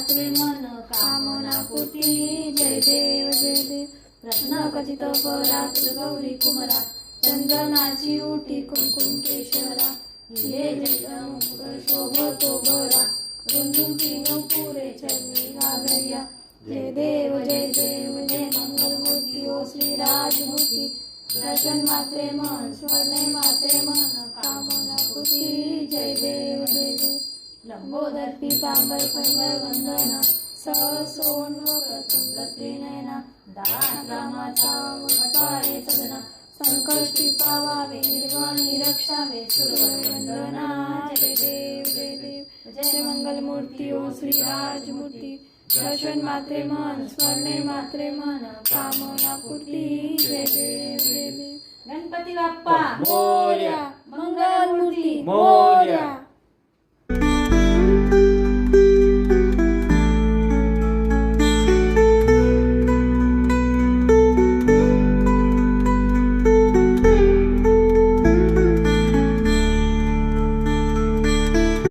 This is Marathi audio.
मात्रे मन कामना पूर्ती जय देव जय देव रत्न खचित परात गौरी कुमरा चंदनाची उटी कुंकुम केशरा हे मुख शोभतो बरा रुंदून तीन पुरे चरणी घागरिया जय देव जय मंगल मूर्ती ओ श्री राजमूर्ती दर्शन मात्रे मन स्वर्ण मात्रे मन कामना पूर्ती जय देव लंबोदर पीतांबर खंडर वंदना सोन्मुख त्रिनयना दान रामाचा वटवाळे सदना संकष्टी पावावे निर्वाणी रक्षावे सुरवंदना जय देव जय मंगल मूर्ती ओ श्री राजमूर्ती दर्शन मात्रे मन स्वर्णे मात्रे मन कामना पूर्ती जय देव गणपती बाप्पा मोरया।